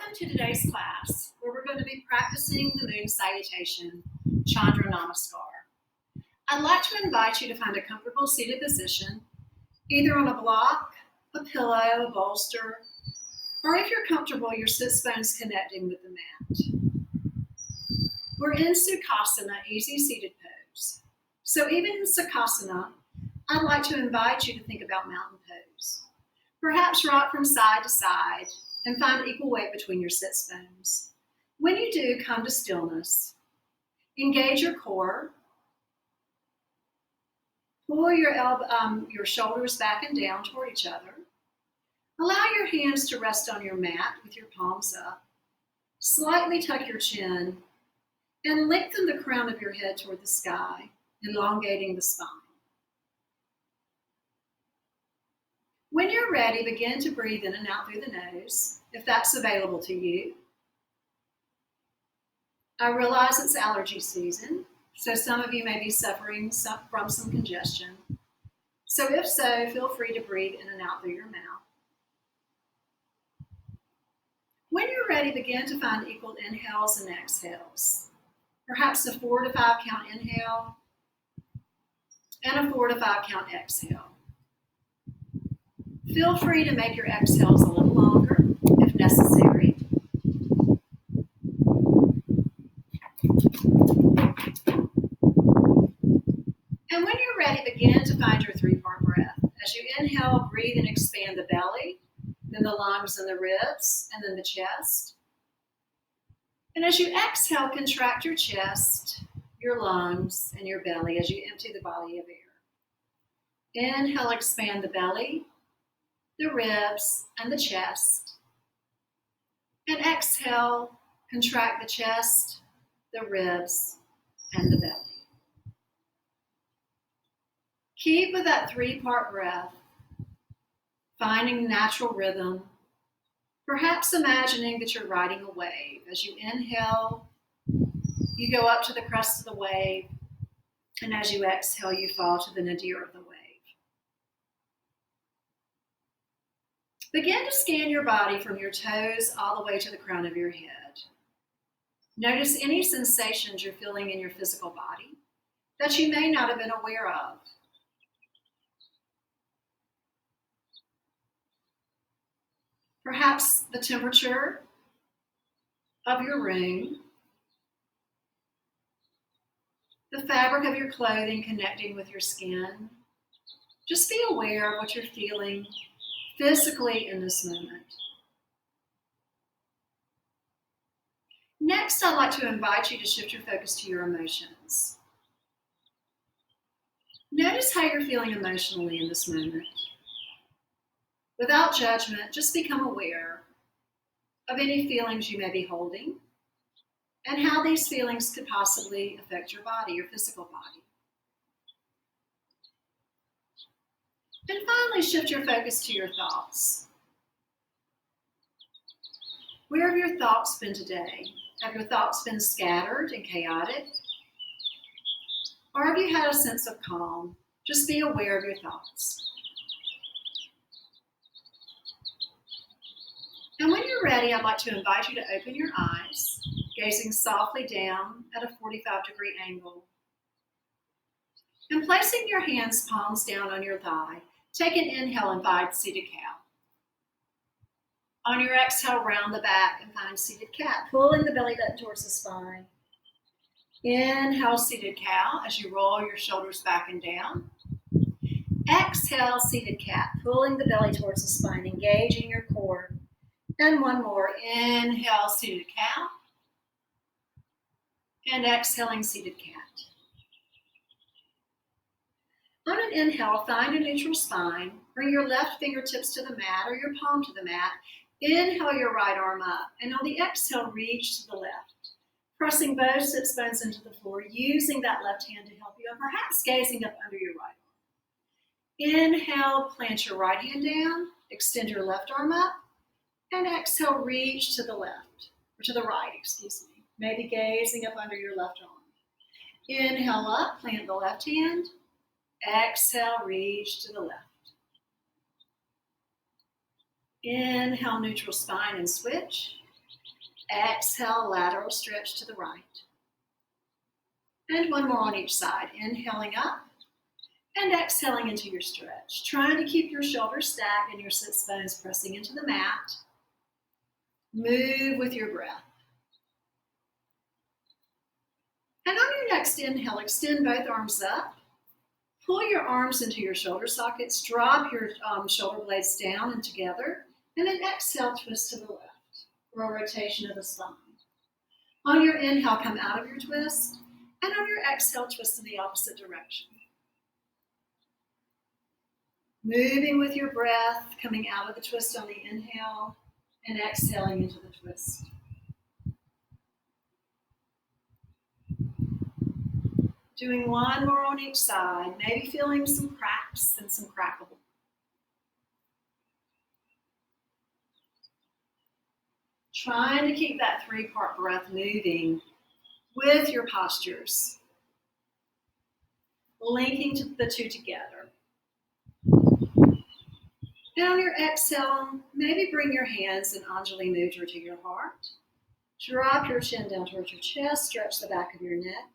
Welcome to today's class, where we're going to be practicing the moon salutation, Chandra Namaskar. I'd like to invite you to find a comfortable seated position, either on a block, a pillow, a bolster, or if you're comfortable, your sits bones connecting with the mat. We're in Sukhasana, easy seated pose. So even in Sukhasana, I'd like to invite you to think about mountain pose. Perhaps rock from side to side and find equal weight between your sits bones. When you do, come to stillness. Engage your core. Pull your shoulders back and down toward each other. Allow your hands to rest on your mat with your palms up. Slightly tuck your chin and lengthen the crown of your head toward the sky, elongating the spine. When you're ready, begin to breathe in and out through the nose, if that's available to you. I realize it's allergy season, so some of you may be suffering from some congestion. So if so, feel free to breathe in and out through your mouth. When you're ready, begin to find equal inhales and exhales. Perhaps a 4 to 5 count inhale and a 4 to 5 count exhale. Feel free to make your exhales a little longer if necessary. And when you're ready, begin to find your 3-part breath. As you inhale, breathe and expand the belly, then the lungs and the ribs, and then the chest. And as you exhale, contract your chest, your lungs, and your belly as you empty the body of air. Inhale, expand the belly, the ribs, and the chest. And exhale, contract the chest, the ribs, and the belly. Keep with that 3-part breath, finding natural rhythm, perhaps imagining that you're riding a wave. As you inhale, you go up to the crest of the wave, and as you exhale, you fall to the nadir of the wave. Begin to scan your body from your toes all the way to the crown of your head. Notice any sensations you're feeling in your physical body that you may not have been aware of. Perhaps the temperature of your room, the fabric of your clothing connecting with your skin. Just be aware of what you're feeling physically in this moment. Next, I'd like to invite you to shift your focus to your emotions. Notice how you're feeling emotionally in this moment. Without judgment, just become aware of any feelings you may be holding and how these feelings could possibly affect your body, your physical body. And finally, shift your focus to your thoughts. Where have your thoughts been today? Have your thoughts been scattered and chaotic? Or have you had a sense of calm? Just be aware of your thoughts. And when you're ready, I'd like to invite you to open your eyes, gazing softly down at a 45-degree angle. And placing your hands palms down on your thigh, take an inhale and find seated cow. On your exhale, round the back and find seated cat, pulling the belly button towards the spine. Inhale, seated cow, as you roll your shoulders back and down. Exhale, seated cat, pulling the belly towards the spine, engaging your core. And one more. Inhale, seated cow. And exhaling, seated cat. On an inhale, find a neutral spine. Bring your left fingertips to the mat or your palm to the mat. Inhale your right arm up. And on the exhale, reach to the left. Pressing both sits bones into the floor, using that left hand to help you, and perhaps gazing up under your right arm. Inhale, plant your right hand down. Extend your left arm up. And exhale, reach to the left, or to the right, maybe gazing up under your left arm. Inhale up, plant the left hand. Exhale, reach to the left. Inhale, neutral spine and switch. Exhale, lateral stretch to the right. And one more on each side. Inhaling up and exhaling into your stretch. Trying to keep your shoulders stacked and your sits bones pressing into the mat. Move with your breath. And on your next inhale, extend both arms up. Pull your arms into your shoulder sockets. Drop your shoulder blades down and together. And then exhale, twist to the left for a rotation of the spine. On your inhale, come out of your twist. And on your exhale, twist in the opposite direction. Moving with your breath, coming out of the twist on the inhale and exhaling into the twist. Doing one more on each side, maybe feeling some cracks and some crackle. Trying to keep that 3-part breath moving with your postures, linking the two together. And on your exhale, maybe bring your hands in Anjali Mudra to your heart. Drop your chin down towards your chest, stretch the back of your neck.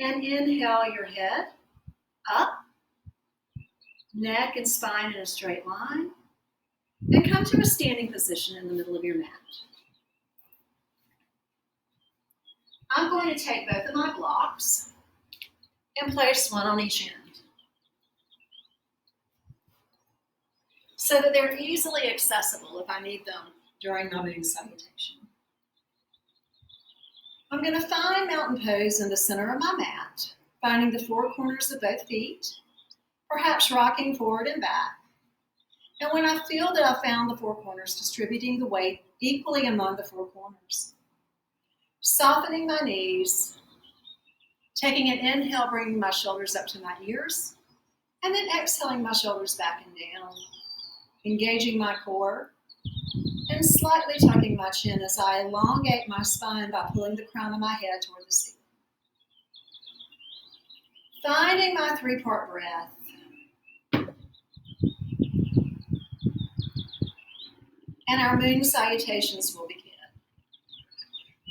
And inhale your head up, neck and spine in a straight line. And come to a standing position in the middle of your mat. I'm going to take both of my blocks and place one on each end so that they're easily accessible if I need them during my moon salutation. I'm going to find mountain pose in the center of my mat, finding the 4 corners of both feet, perhaps rocking forward and back. And when I feel that I've found the 4 corners, distributing the weight equally among the 4 corners. Softening my knees, taking an inhale, bringing my shoulders up to my ears, and then exhaling my shoulders back and down, engaging my core, and slightly tucking my chin as I elongate my spine by pulling the crown of my head toward the ceiling. Finding my 3-part breath. And our moon salutations will begin.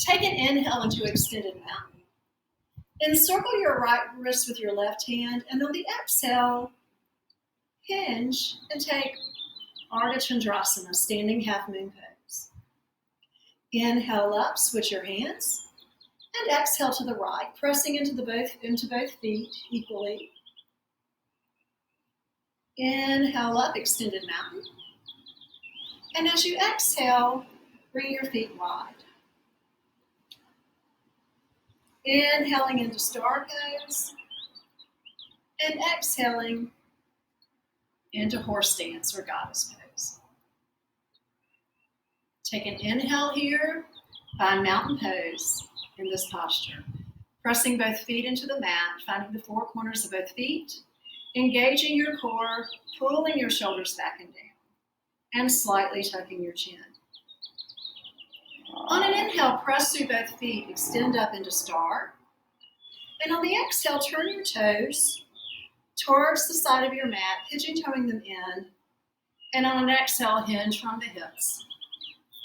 Take an inhale into extended mountain. Encircle your right wrist with your left hand, and on the exhale, hinge and take Ardha Chandrasana, standing half moon pose. Inhale up, switch your hands, and exhale to the right, pressing into both feet equally. Inhale up, extended mountain. And as you exhale, bring your feet wide. Inhaling into star pose, and exhaling into horse stance or goddess pose. Take an inhale here, find mountain pose in this posture. Pressing both feet into the mat, finding the 4 corners of both feet, engaging your core, pulling your shoulders back and down, and slightly tucking your chin. On an inhale, press through both feet, extend up into star. And on the exhale, turn your toes towards the side of your mat, pigeon-toeing them in. And on an exhale, hinge from the hips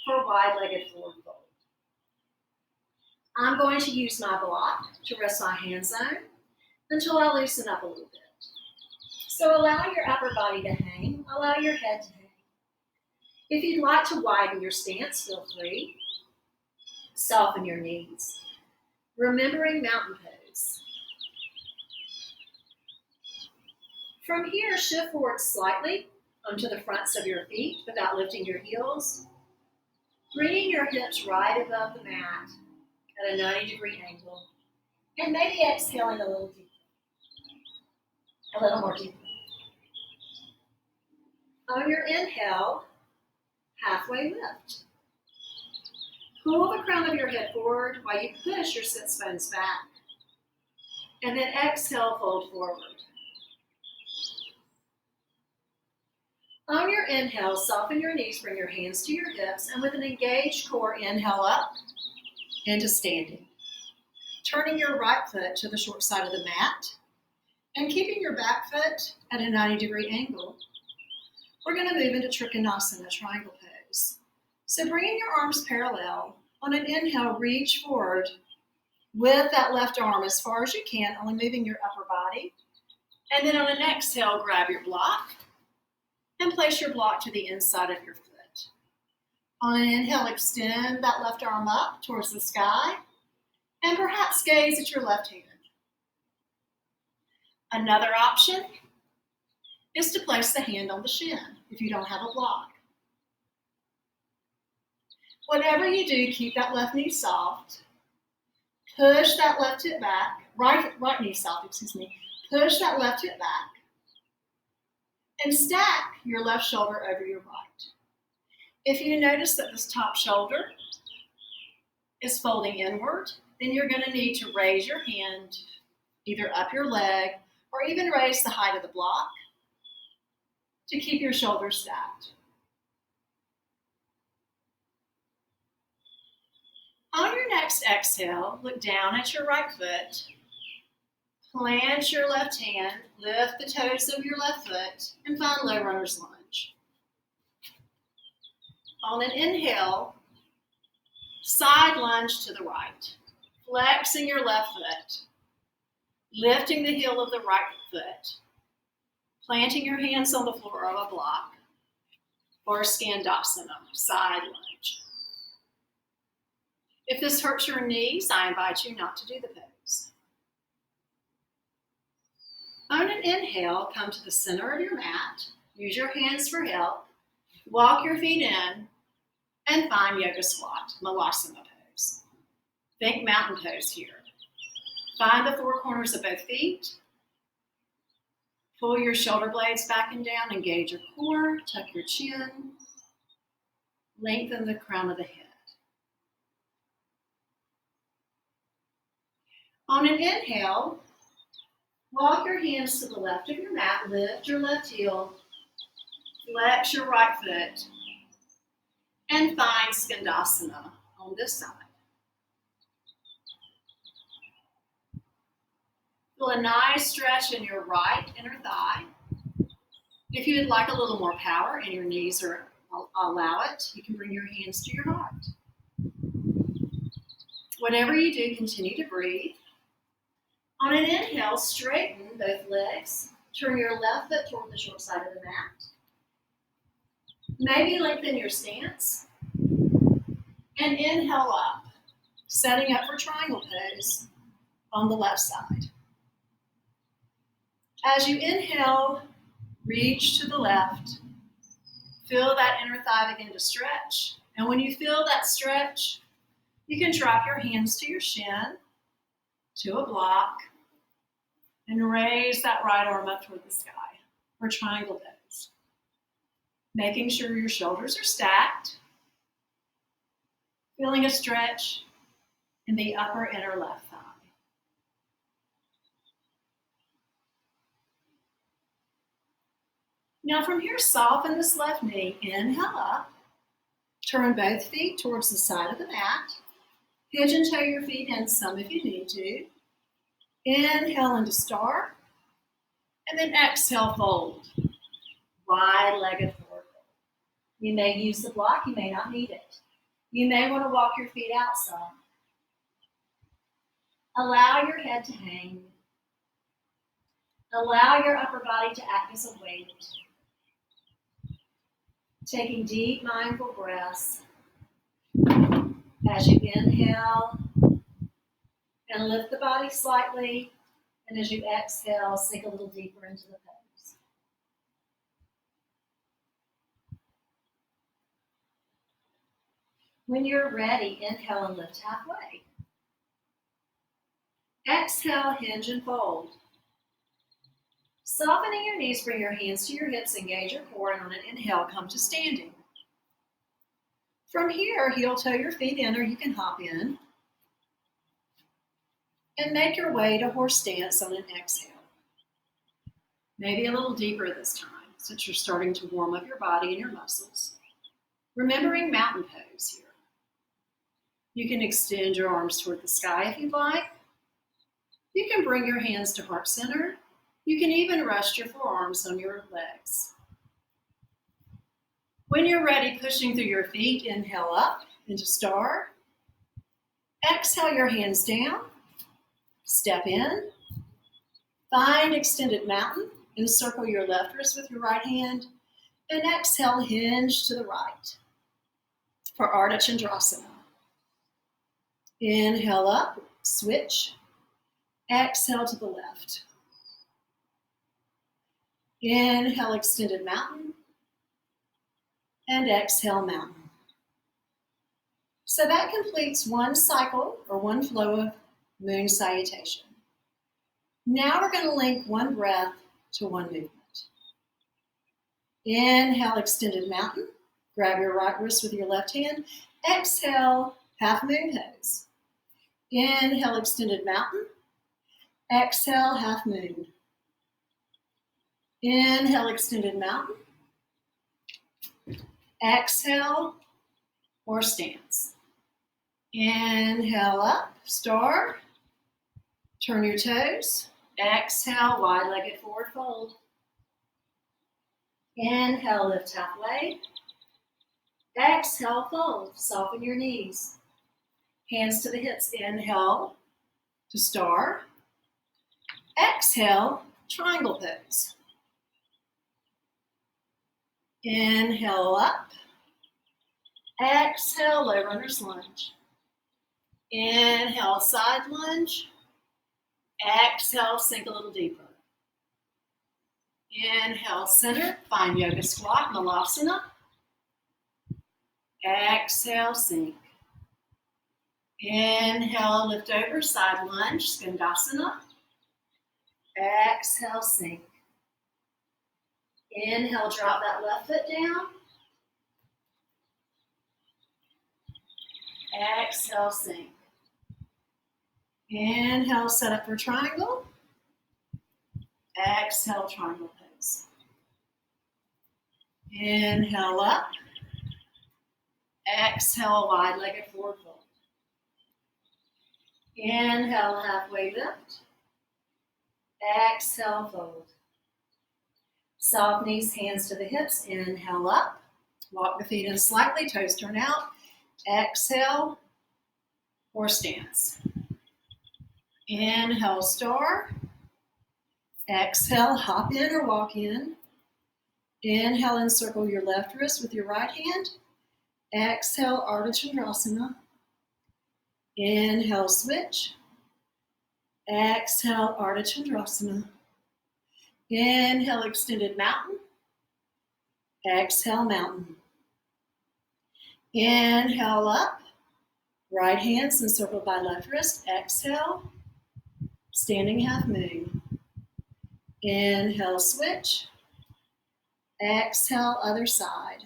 for wide-legged forward fold. I'm going to use my block to rest my hands on until I loosen up a little bit. So allow your upper body to hang, allow your head to hang. If you'd like to widen your stance, feel free. Soften your knees. Remembering mountain pose. From here, shift forward slightly onto the fronts of your feet without lifting your heels. Bringing your hips right above the mat at a 90-degree angle. And maybe exhaling a little deeper. A little more deeply. On your inhale, halfway lift. Pull the crown of your head forward while you push your sit bones back. And then exhale, fold forward. On your inhale, soften your knees, bring your hands to your hips, and with an engaged core, inhale up into standing. Turning your right foot to the short side of the mat, and keeping your back foot at a 90-degree angle, we're going to move into Trikonasana, triangle pose. So bringing your arms parallel, On an inhale, reach forward with that left arm as far as you can, only moving your upper body. And then on an exhale, grab your block and place your block to the inside of your foot. On an inhale, extend that left arm up towards the sky and perhaps gaze at your left hand. Another option is to place the hand on the shin if you don't have a block. Whatever you do, keep that left knee soft. Push that left hip back, right knee soft, Push that left hip back. And stack your left shoulder over your right. If you notice that this top shoulder is folding inward, then you're going to need to raise your hand either up your leg or even raise the height of the block to keep your shoulders stacked. On your next exhale, look down at your right foot, plant your left hand, lift the toes of your left foot, and find low runner's lunge. On an inhale, side lunge to the right, flexing your left foot, lifting the heel of the right foot, planting your hands on the floor of a block, or Skandasana, side lunge. If this hurts your knees, I invite you not to do the pose. On an inhale, come to the center of your mat, use your hands for help, walk your feet in, and find yoga squat, malasana pose. Think mountain pose here. Find the four corners of both feet. Pull your shoulder blades back and down, engage your core, tuck your chin, lengthen the crown of the head. On an inhale, walk your hands to the left of your mat, lift your left heel, flex your right foot, and find Skandasana on this side. Feel a nice stretch in your right inner thigh. If you would like a little more power and your knees allow it, you can bring your hands to your heart. Whatever you do, continue to breathe. On an inhale, straighten both legs. Turn your left foot toward the short side of the mat. Maybe lengthen your stance. And inhale up, setting up for triangle pose on the left side. As you inhale, reach to the left. Feel that inner thigh begin to stretch. And when you feel that stretch, you can drop your hands to your shin, to a block, and raise that right arm up toward the sky for triangle pose. Making sure your shoulders are stacked. Feeling a stretch in the upper inner left thigh. Now from here, soften this left knee. Inhale up. Turn both feet towards the side of the mat. Pigeon toe your feet in some if you need to. Inhale into star. And then exhale, fold. Wide-legged forward fold. You may use the block, you may not need it. You may want to walk your feet out some. Allow your head to hang. Allow your upper body to act as a weight. Taking deep, mindful breaths as you inhale and lift the body slightly, and as you exhale, sink a little deeper into the pose. When you're ready, inhale and lift halfway. Exhale, hinge and fold. Softening your knees, bring your hands to your hips, engage your core, and on an inhale, come to standing. From here, heel toe your feet in, or you can hop in. And make your way to horse stance on an exhale. Maybe a little deeper this time, since you're starting to warm up your body and your muscles. Remembering mountain pose here. You can extend your arms toward the sky if you'd like. You can bring your hands to heart center. You can even rest your forearms on your legs. When you're ready, pushing through your feet, inhale up into star. Exhale your hands down. Step in. Find extended mountain. Encircle your left wrist with your right hand. And exhale, hinge to the right for Ardha Chandrasana. Inhale up, switch. Exhale to the left. Inhale, extended mountain. And exhale, mountain. So that completes one cycle or one flow of moon salutation. Now we're going to link one breath to one movement. Inhale, extended mountain. Grab your right wrist with your left hand. Exhale, half moon pose. Inhale, extended mountain. Exhale, half moon. Inhale, extended mountain. Exhale, or stance. Inhale up, star. Turn your toes. Exhale, wide-legged forward fold. Inhale, lift halfway. Exhale, fold. Soften your knees. Hands to the hips. Inhale to star. Exhale, triangle pose. Inhale up. Exhale, low runner's lunge. Inhale, side lunge. Exhale, sink a little deeper. Inhale, center. Find yoga squat, malasana. Exhale, sink. Inhale, lift over, side lunge, skandasana. Exhale, sink. Inhale, drop that left foot down. Exhale, sink. Inhale, set up for triangle. Exhale, triangle pose. Inhale up. Exhale, wide-legged forward fold. Inhale, halfway lift. Exhale, fold. Soft knees, hands to the hips. Inhale up. Walk the feet in slightly, toes turn out. Exhale, or stance. Inhale, star. Exhale, hop in or walk in. Inhale, encircle your left wrist with your right hand. Exhale, Ardha Chandrasana. Inhale, switch. Exhale, Ardha Chandrasana. Inhale, extended mountain. Exhale, mountain. Inhale up. Right hands encircled by left wrist. Exhale, standing half moon. Inhale, switch. Exhale, other side.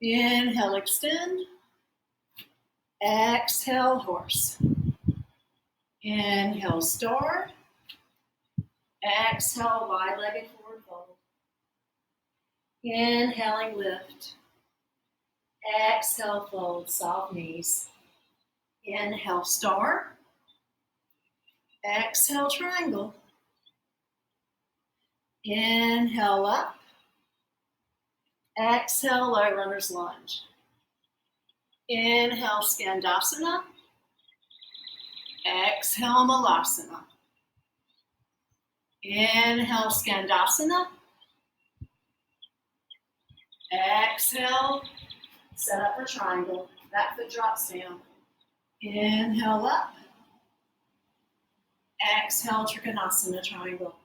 Inhale, extend. Exhale, horse. Inhale, star. Exhale, wide-legged forward fold. Inhaling, lift. Exhale, fold, soft knees. Inhale, star. Exhale, triangle. Inhale up. Exhale, low runner's lunge. Inhale, skandasana. Exhale, malasana. Inhale, skandasana. Exhale, set up for triangle. Back foot drops down. Inhale up. Exhale, trikonasana, triangle.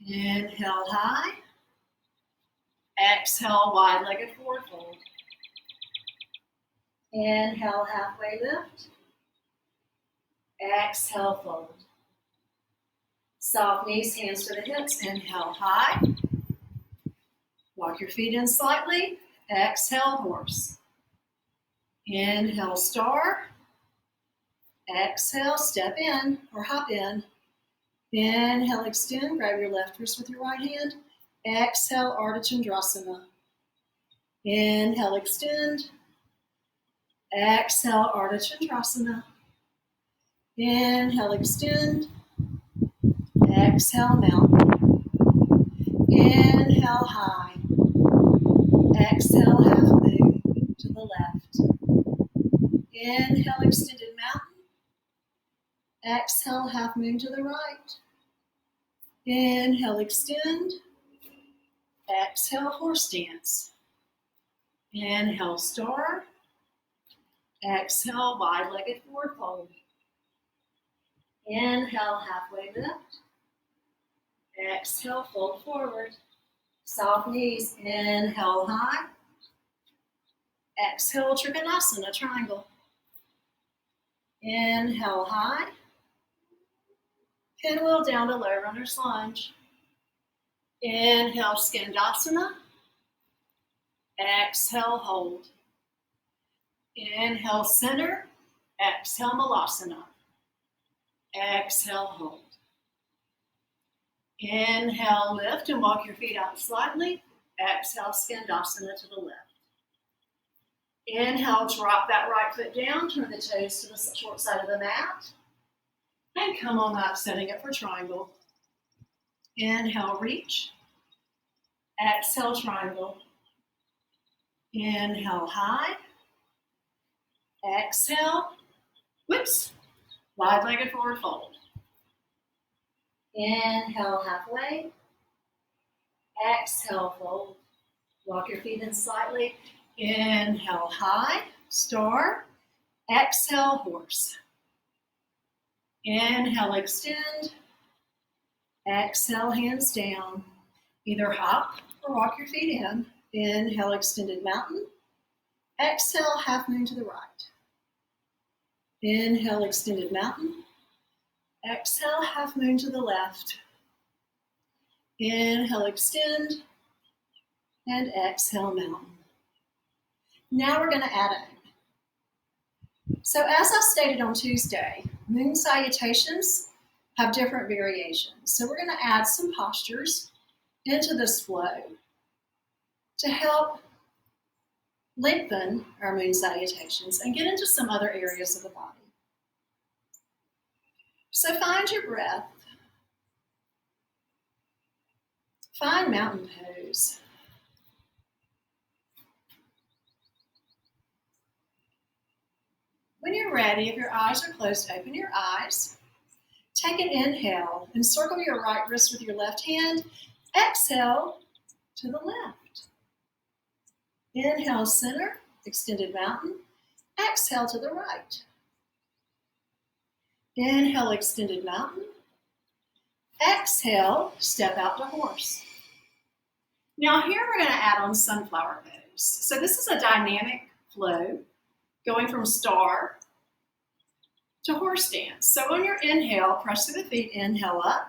Inhale high. Exhale, wide-legged forward fold. Inhale, halfway lift. Exhale, fold. Soft knees, hands to the hips. Inhale, high. Walk your feet in slightly. Exhale, horse. Inhale, star. Exhale, step in or hop in. Inhale, extend. Grab your left wrist with your right hand. Exhale, Ardha Chandrasana. Inhale, extend. Exhale, Ardha Chandrasana. Inhale, extend. Exhale, mountain. Inhale, high. Exhale, half moon to the left. Inhale, extended mountain. Exhale, half moon to the right. Inhale, extend. Exhale, horse stance. Inhale, star. Exhale, wide-legged forward fold. Inhale, halfway lift. Exhale, fold forward. Soft knees. Inhale, high. Exhale, Trikonasana, triangle. Inhale, high. Pinwheel down to low runner's lunge. Inhale, Skandasana. Exhale, hold. Inhale, center. Exhale, Malasana. Exhale, hold. Inhale, lift and walk your feet out slightly. Exhale, Skandasana to the left. Inhale, drop that right foot down, turn the toes to the short side of the mat. And come on up, setting it for triangle. Inhale, reach. Exhale, triangle. Inhale, high. Exhale, whoops, wide-legged forward fold. Inhale, halfway. Exhale, fold. Walk your feet in slightly. Inhale, high, star. Exhale, horse. Inhale, extend. Exhale, hands down. Either hop or walk your feet in. Inhale, extended mountain. Exhale, half moon to the right. Inhale, extended mountain. Exhale, half moon to the left. Inhale, extend. And exhale, mountain. Now we're going to add in. So as I stated on Tuesday, moon salutations have different variations. So we're going to add some postures into this flow to help lengthen our moon salutations and get into some other areas of the body. So find your breath. Find mountain pose. When you're ready, if your eyes are closed, open your eyes. Take an inhale and circle your right wrist with your left hand. Exhale to the left. Inhale, center, extended mountain. Exhale to the right. Inhale, extended mountain. Exhale, step out to horse. Now here we're going to add on sunflower pose. So this is a dynamic flow going from star to horse stance. So on your inhale, press through the feet, inhale up,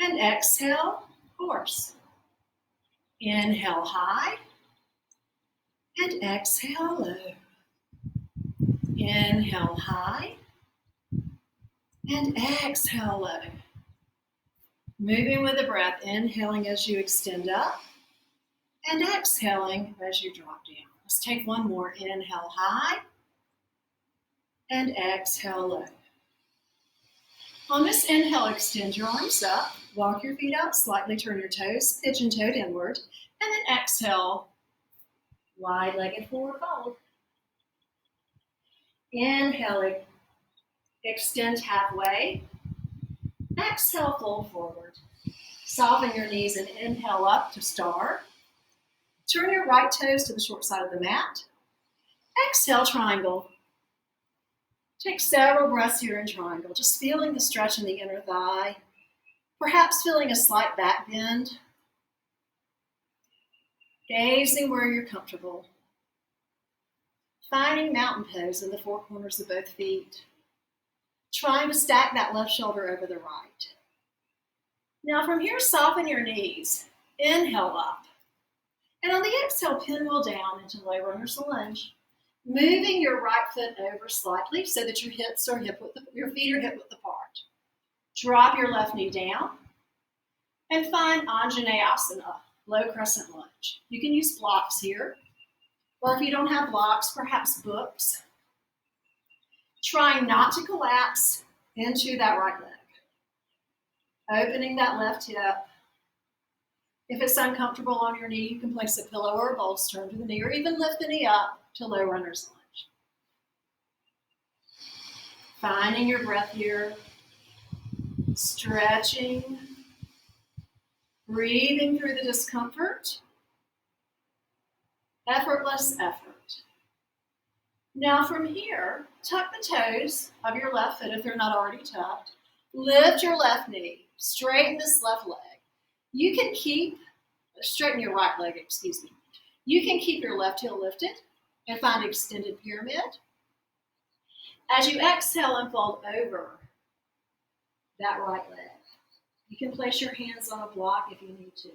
and exhale, horse. Inhale high, and exhale low. Inhale high, and exhale low. Moving with the breath, inhaling as you extend up, and exhaling as you drop down. Let's take one more. Inhale high, and exhale low. On this inhale, extend your arms up, walk your feet out slightly, turn your toes, pigeon-toed inward, and then exhale, wide-legged forward fold. Inhale, extend halfway. Exhale, fold forward. Soften your knees and inhale up to star. Turn your right toes to the short side of the mat. Exhale, triangle. Take several breaths here in triangle, just feeling the stretch in the inner thigh, perhaps feeling a slight back bend. Gazing where you're comfortable. Finding mountain pose in the four corners of both feet. Trying to stack that left shoulder over the right. Now from here, soften your knees. Inhale up. And on the exhale, pinwheel down into low runner's lunge. Moving your right foot over slightly so that your your feet are hip width apart. Drop your left knee down and find Anjaneyasana, low crescent lunge. You can use blocks here, or if you don't have blocks, perhaps books. Trying not to collapse into that right leg. Opening that left hip. If it's uncomfortable on your knee, you can place a pillow or a bolster under the knee, or even lift the knee up to low runner's lunge. Finding your breath here, stretching, breathing through the discomfort, effortless effort. Now from here, tuck the toes of your left foot if they're not already tucked. Lift your left knee, straighten this left leg. You can straighten your right leg, excuse me. You can keep your left heel lifted and find extended pyramid. As you exhale and fold over that right leg, you can place your hands on a block if you need to.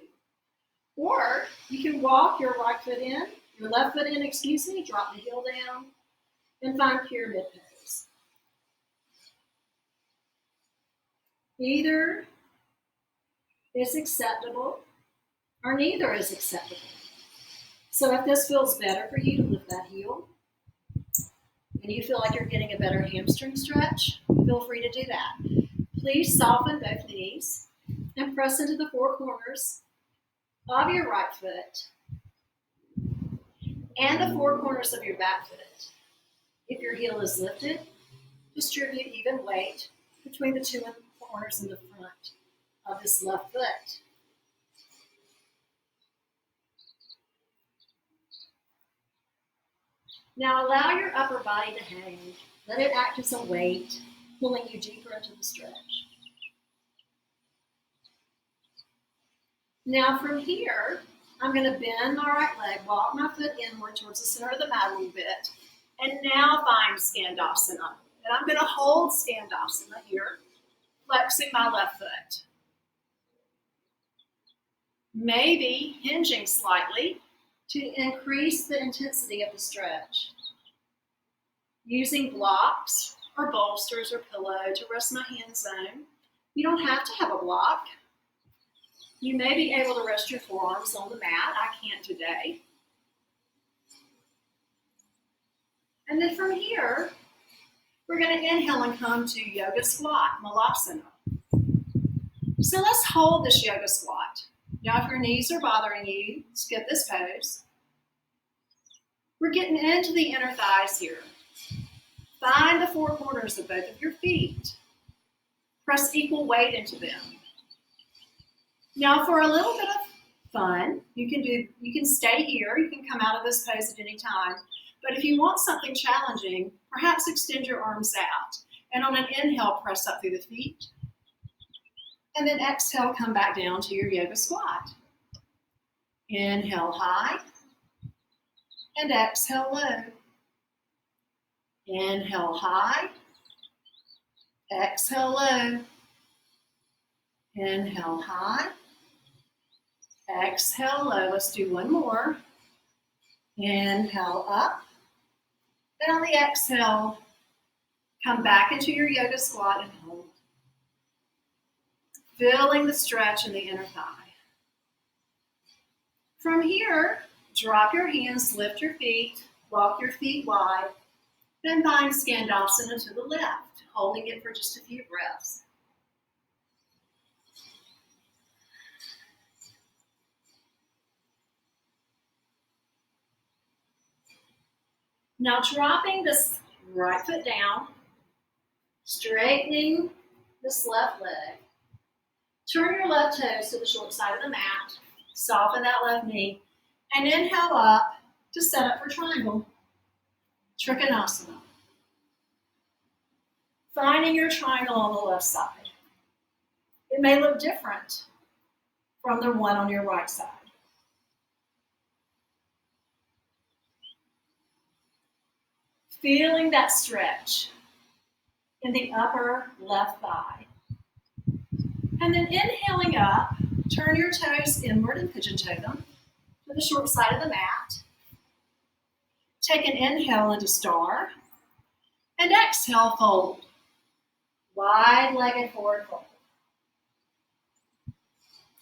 Or you can walk your left foot in, drop the heel down, and find pyramid pose. Either is acceptable or neither is acceptable. So if this feels better for you to lift that heel and you feel like you're getting a better hamstring stretch, feel free to do that. Please soften both knees and press into the four corners of your right foot and the four corners of your back foot. If your heel is lifted, distribute even weight between the two corners in the front of this left foot. Now allow your upper body to hang. Let it act as a weight, pulling you deeper into the stretch. Now from here, I'm going to bend my right leg, walk my foot inward towards the center of the mat a little bit, and now find Skandasana. And I'm going to hold Skandasana here, flexing my left foot. Maybe hinging slightly to increase the intensity of the stretch. Using blocks or bolsters or pillow to rest my hands on. You don't have to have a block. You may be able to rest your forearms on the mat. I can't today. And then from here, we're going to inhale and come to yoga squat, malasana. So let's hold this yoga squat. Now if your knees are bothering you, skip this pose. We're getting into the inner thighs here. Find the four corners of both of your feet. Press equal weight into them. Now for a little bit of fun, you can stay here, you can come out of this pose at any time. But if you want something challenging, perhaps extend your arms out. And on an inhale, press up through the feet. And then exhale, come back down to your yoga squat. Inhale high. And exhale low. Inhale high. Exhale low. Inhale high. Exhale low. Let's do one more. Inhale up. And on the exhale, come back into your yoga squat and hold. Feeling the stretch in the inner thigh. From here, drop your hands, lift your feet, walk your feet wide, then find Skandasana to the left, holding it for just a few breaths. Now dropping this right foot down, straightening this left leg. Turn your left toes to the short side of the mat, soften that left knee, and inhale up to set up for triangle. Trikonasana. Finding your triangle on the left side. It may look different from the one on your right side. Feeling that stretch in the upper left thigh. And then inhaling up, turn your toes inward and pigeon toe them to the short side of the mat. Take an inhale into star, and exhale, fold. Wide-legged forward fold.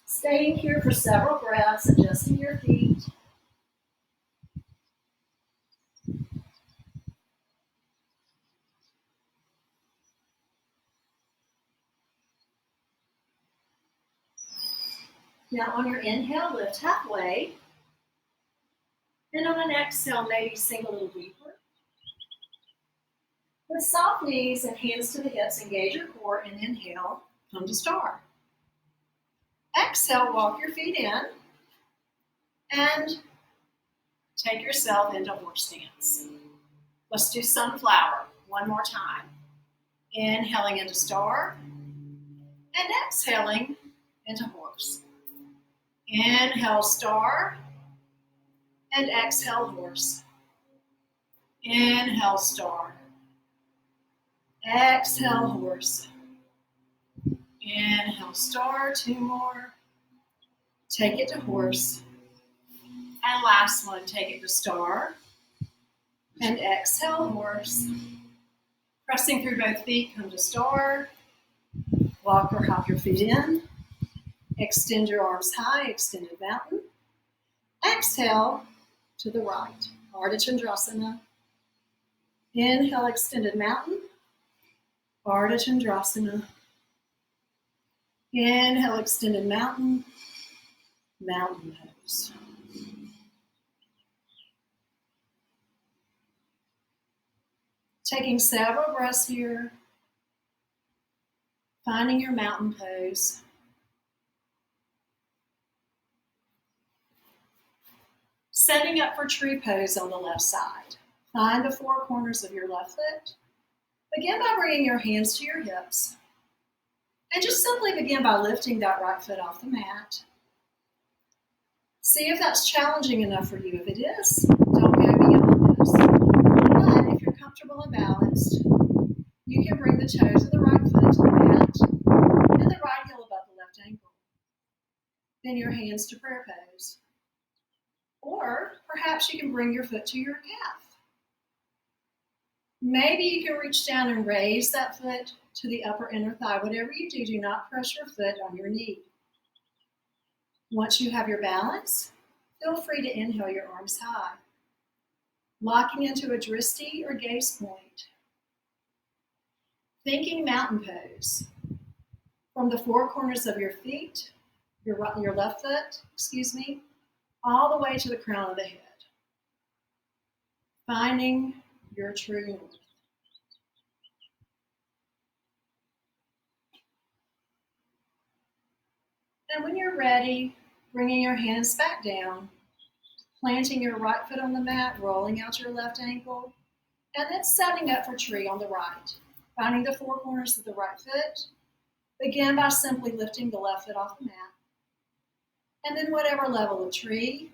Staying here for several breaths, adjusting your feet. Now on your inhale, lift halfway. And on an exhale, maybe sink a little deeper. With soft knees and hands to the hips, engage your core and inhale, come to star. Exhale, walk your feet in and take yourself into horse stance. Let's do sunflower one more time. Inhaling into star and exhaling into horse. Inhale star and exhale horse. Inhale star. Exhale horse. Inhale star, 2 more. Take it to horse. And last one, take it to star. And exhale horse. Pressing through both feet, come to star. Walk or hop your feet in. Extend your arms high, extended mountain. Exhale to the right, Ardha Chandrasana. Inhale, extended mountain. Ardha Chandrasana. Inhale, extended mountain. Mountain pose. Taking several breaths here. Finding your mountain pose. Setting up for tree pose on the left side. Find the 4 corners of your left foot. Begin by bringing your hands to your hips. And just simply begin by lifting that right foot off the mat. See if that's challenging enough for you. If it is, don't go beyond this. But if you're comfortable and balanced, you can bring the toes of the right foot to the mat and the right heel above the left ankle. Then your hands to prayer pose. Or perhaps you can bring your foot to your calf. Maybe you can reach down and raise that foot to the upper inner thigh. Whatever you do, do not press your foot on your knee. Once you have your balance, feel free to inhale your arms high, locking into a drishti or gaze point. Thinking mountain pose. From the 4 corners of your feet, your left foot, all the way to the crown of the head. Finding your true north. And when you're ready, bringing your hands back down, planting your right foot on the mat, rolling out your left ankle, and then setting up for tree on the right. Finding the 4 corners of the right foot. Begin by simply lifting the left foot off the mat. And then whatever level of tree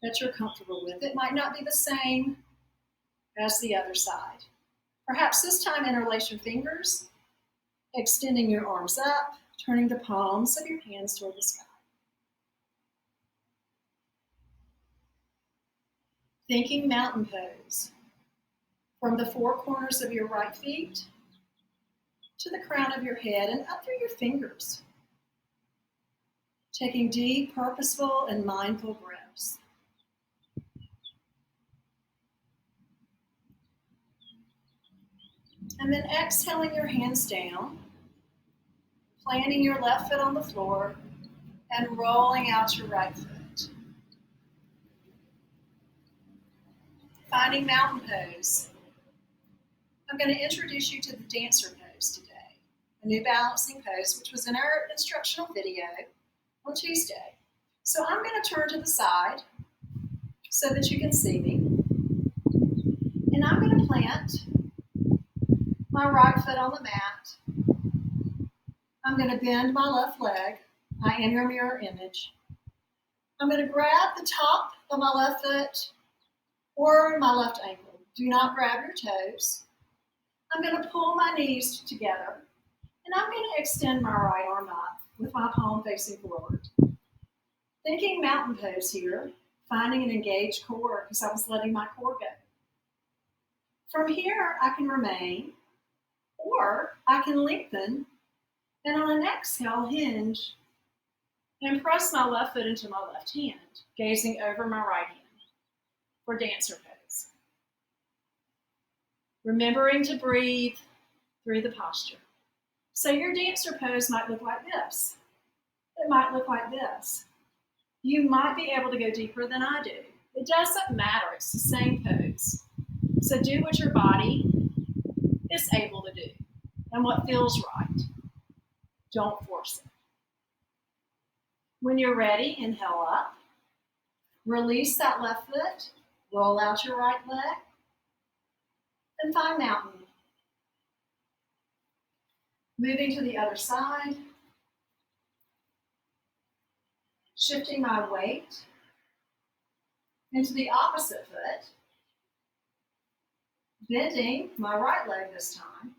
that you're comfortable with. It might not be the same as the other side. Perhaps this time interlace your fingers, extending your arms up, turning the palms of your hands toward the sky. Thinking mountain pose. From the 4 corners of your right feet to the crown of your head and up through your fingers. Taking deep, purposeful, and mindful breaths. And then exhaling your hands down, planting your left foot on the floor, and rolling out your right foot. Finding mountain pose. I'm going to introduce you to the dancer pose today, a new balancing pose, which was in our instructional video on Tuesday. So I'm going to turn to the side so that you can see me. And I'm going to plant my right foot on the mat. I'm going to bend my left leg. I am your mirror image. I'm going to grab the top of my left foot or my left ankle. Do not grab your toes. I'm going to pull my knees together, and I'm going to extend my right arm up with my palm facing forward. Thinking mountain pose here, finding an engaged core because I was letting my core go. From here, I can remain, or I can lengthen, and on an exhale, hinge, and press my left foot into my left hand, gazing over my right hand for dancer pose. Remembering to breathe through the posture. So your dancer pose might look like this. It might look like this. You might be able to go deeper than I do. It doesn't matter, it's the same pose. So do what your body just able to do and what feels right. Don't force it. When you're ready, inhale up. Release that left foot. Roll out your right leg. And find mountain. Moving to the other side. Shifting my weight into the opposite foot. Bending my right leg this time.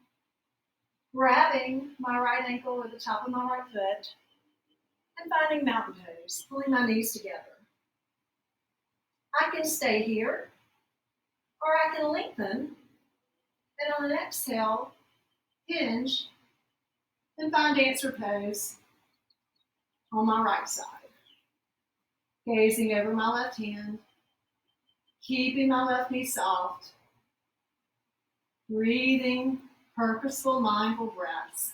Grabbing my right ankle with the top of my right foot. And finding mountain pose, pulling my knees together. I can stay here, or I can lengthen, and on an exhale, hinge, and find dancer pose on my right side. Gazing over my left hand, keeping my left knee soft, breathing purposeful, mindful breaths,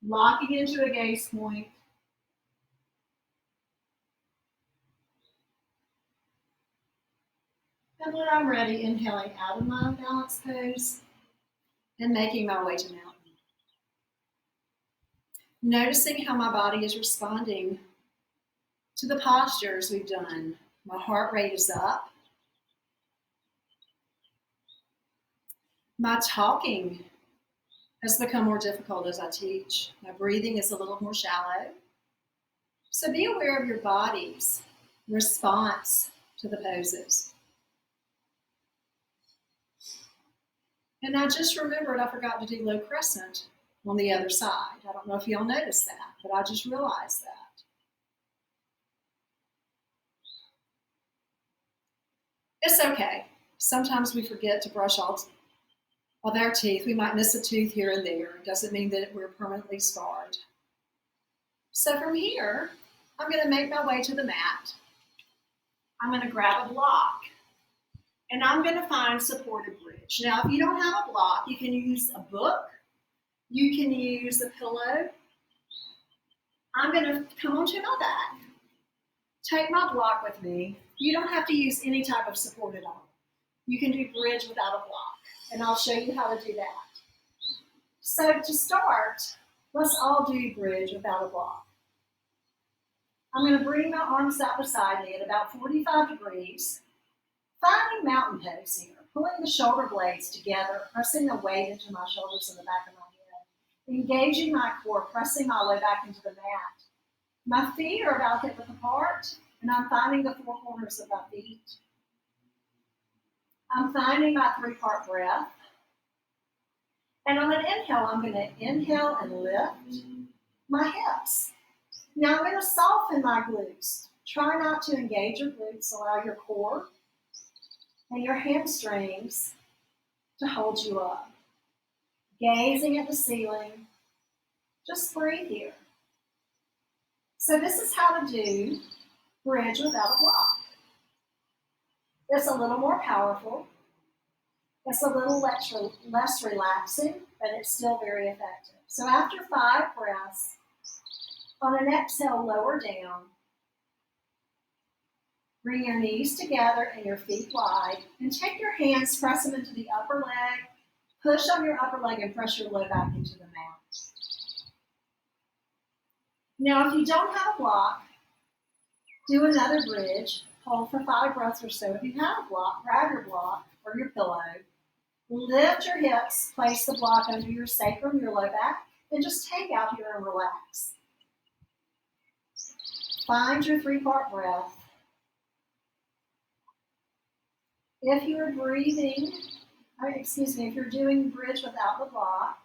locking into a gaze point. And when I'm ready, inhaling out of my balance pose and making my way to mountain. Noticing how my body is responding to the postures we've done. My heart rate is up. My talking has become more difficult as I teach. My breathing is a little more shallow. So be aware of your body's response to the poses. And I just remembered I forgot to do low crescent on the other side. I don't know if y'all noticed that, but I just realized that. It's okay. Sometimes we forget to brush off of our teeth. We might miss a tooth here and there. It doesn't mean that we're permanently scarred. So from here, I'm going to make my way to the mat. I'm going to grab a block. And I'm going to find supported bridge. Now, if you don't have a block, you can use a book. You can use a pillow. I'm going to come onto my back. Take my block with me. You don't have to use any type of support at all. You can do bridge without a block. And I'll show you how to do that. So to start, let's all do bridge without a block. I'm going to bring my arms out beside me at about 45 degrees. Finding mountain pose here, pulling the shoulder blades together, pressing the weight into my shoulders and the back of my head, engaging my core, pressing my way back into the mat. My feet are about hip width apart, and I'm finding the four corners of my feet. I'm finding my three-part breath. And on an inhale, I'm going to inhale and lift my hips. Now I'm going to soften my glutes. Try not to engage your glutes, allow your core and your hamstrings to hold you up. Gazing at the ceiling, just breathe here. So this is how to do bridge without a block. It's a little more powerful. It's a little less relaxing, but it's still very effective. So after 5 breaths, on an exhale, lower down. Bring your knees together and your feet wide, and take your hands, press them into the upper leg, push on your upper leg and press your low back into the mat. Now, if you don't have a block, do another bridge, hold for 5 breaths or so. If you have a block, grab your block or your pillow, lift your hips, place the block under your sacrum, your low back, and just take out here and relax. Find your 3-part breath. If you're breathing, if you're doing bridge without the block,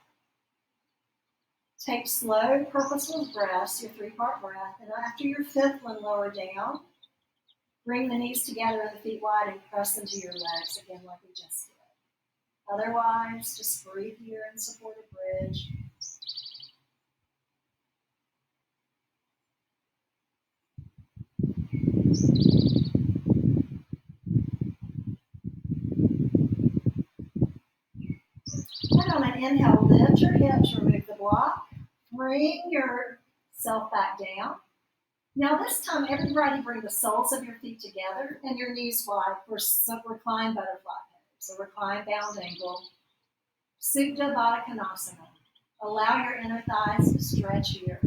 take slow, purposeful breaths, your 3-part breath, and after your 5th one, lower down, bring the knees together and the feet wide and press into your legs again like we just did. Otherwise, just breathe here and support a bridge. And on an inhale, lift your hips, remove the block, bring yourself back down. Now this time, everybody bring the soles of your feet together and your knees wide for some reclined butterfly So recline bound angle. Supta Baddha Konasana. Allow your inner thighs to stretch here.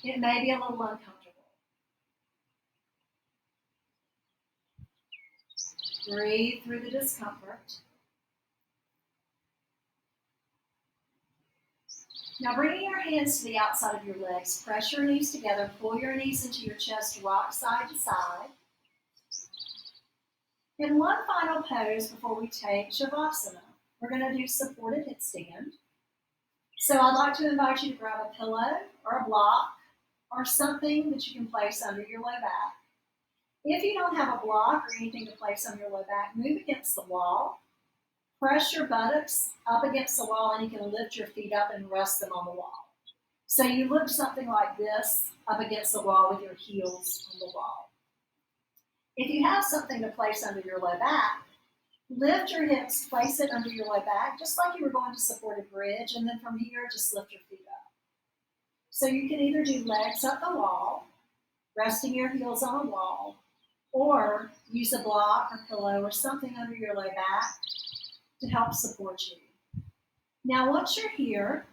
It may be a little uncomfortable. Breathe through the discomfort. Now bringing your hands to the outside of your legs, press your knees together, pull your knees into your chest, rock side to side. In one final pose before we take Shavasana, we're going to do supported headstand. So I'd like to invite you to grab a pillow or a block or something that you can place under your low back. If you don't have a block or anything to place on your low back, move against the wall. Press your buttocks up against the wall and you can lift your feet up and rest them on the wall. So you look something like this up against the wall with your heels on the wall. If you have something to place under your low back, lift your hips, place it under your low back, just like you were going to support a bridge, and then from here, just lift your feet up. So you can either do legs up the wall, resting your heels on a wall, or use a block or pillow or something under your low back to help support you. Now, once you're here,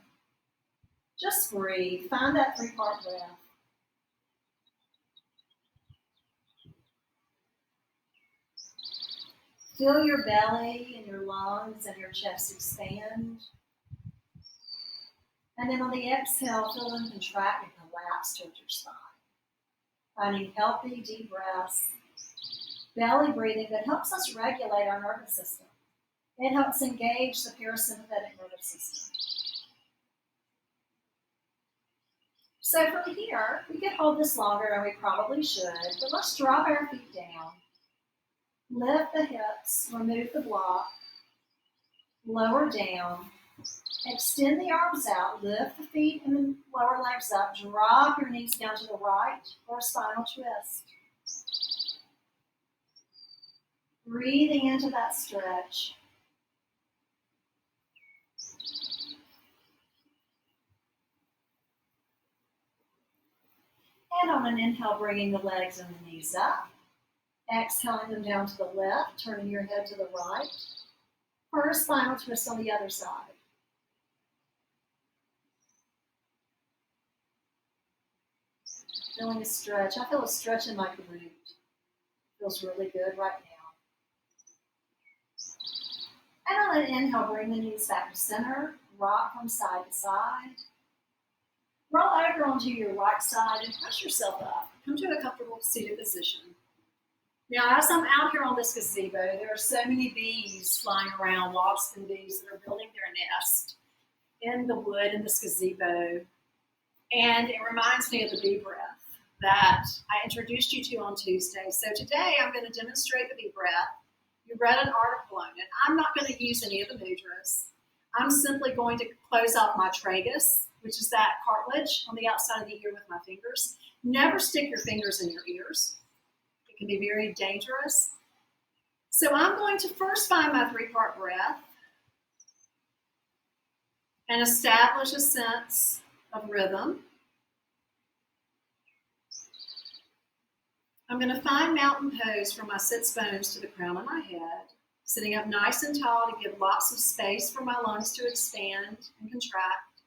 just breathe. Find that 3-part breath. Feel your belly and your lungs and your chest expand. And then on the exhale, feel them contract and collapse towards your spine. Finding healthy, deep breaths, belly breathing that helps us regulate our nervous system. It helps engage the parasympathetic nervous system. So from here, we could hold this longer, and we probably should, but let's drop our feet down. Lift the hips, remove the block, lower down, extend the arms out, lift the feet and the lower legs up, drop your knees down to the right for a spinal twist. Breathing into that stretch. And on an inhale, bringing the legs and the knees up. Exhaling them down to the left, turning your head to the right. For a spinal twist on the other side. Feeling a stretch. I feel a stretch in my glute. Feels really good right now. And on an inhale, bring the knees back to center. Rock from side to side. Roll over onto your right side and press yourself up. Come to a comfortable seated position. Now, as I'm out here on this gazebo, there are so many bees flying around, wasps and bees that are building their nest in the wood in this gazebo. And it reminds me of the bee breath that I introduced you to on Tuesday. So today I'm going to demonstrate the bee breath. You read an article on it. I'm not going to use any of the mudras. I'm simply going to close off my tragus, which is that cartilage on the outside of the ear with my fingers. Never stick your fingers in your ears. It can be very dangerous. So I'm going to first find my 3-part breath and establish a sense of rhythm. I'm going to find mountain pose from my sits bones to the crown of my head, sitting up nice and tall to give lots of space for my lungs to expand and contract.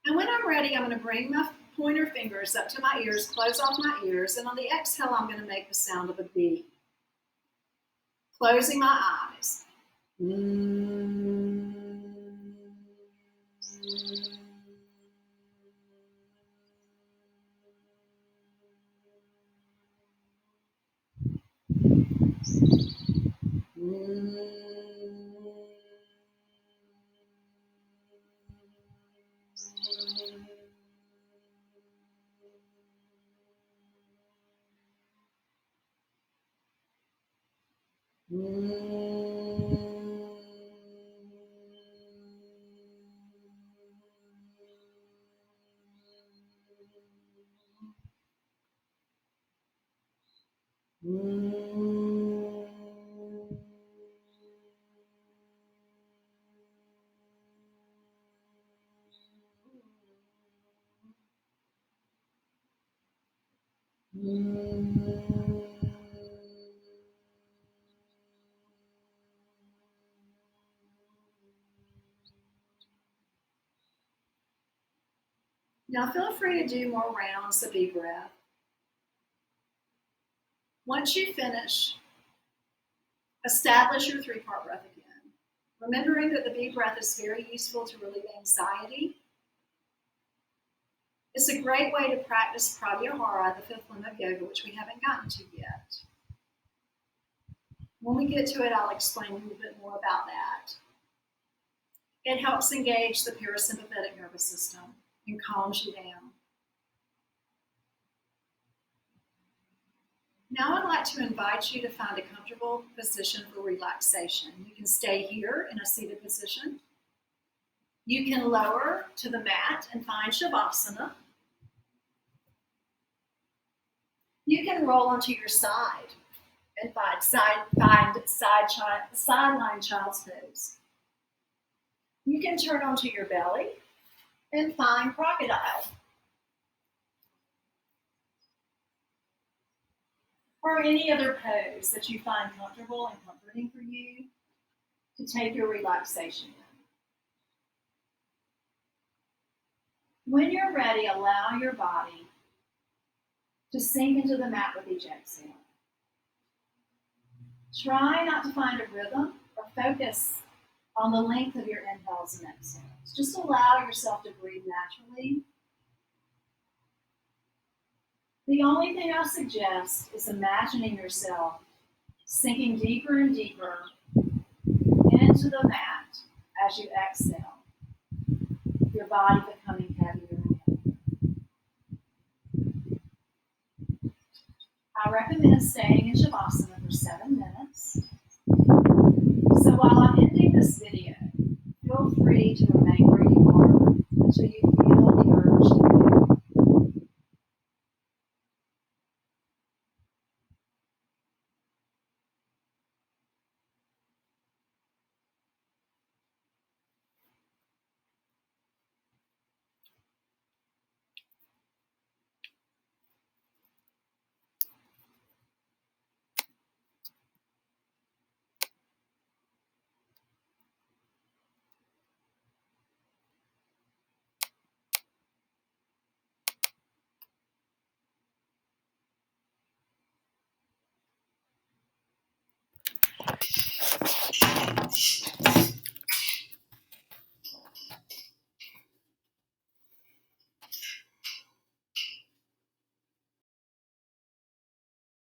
And when I'm ready, I'm going to bring my pointer fingers up to my ears, close off my ears, and on the exhale, I'm going to make the sound of a bee. Closing my eyes. Now feel free to do more rounds of deep breath. Once you finish, establish your 3-part breath again, remembering that the deep breath is very useful to relieve anxiety. It's a great way to practice pratyahara, the 5th limb of yoga, which we haven't gotten to yet. When we get to it, I'll explain a little bit more about that. It helps engage the parasympathetic nervous system and calms you down. Now I'd like to invite you to find a comfortable position for relaxation. You can stay here in a seated position. You can lower to the mat and find Shavasana. You can roll onto your side and find sideline child's pose. You can turn onto your belly and find crocodile. Or any other pose that you find comfortable and comforting for you to take your relaxation in. When you're ready, allow your body to sink into the mat with each exhale. Try not to find a rhythm or focus on the length of your inhales and exhales. Just allow yourself to breathe naturally. The only thing I suggest is imagining yourself sinking deeper and deeper into the mat as you exhale, your body becoming heavier and heavier. I recommend staying in Shavasana for 7 minutes. So while I'm ending this video, feel free to remain where you are until you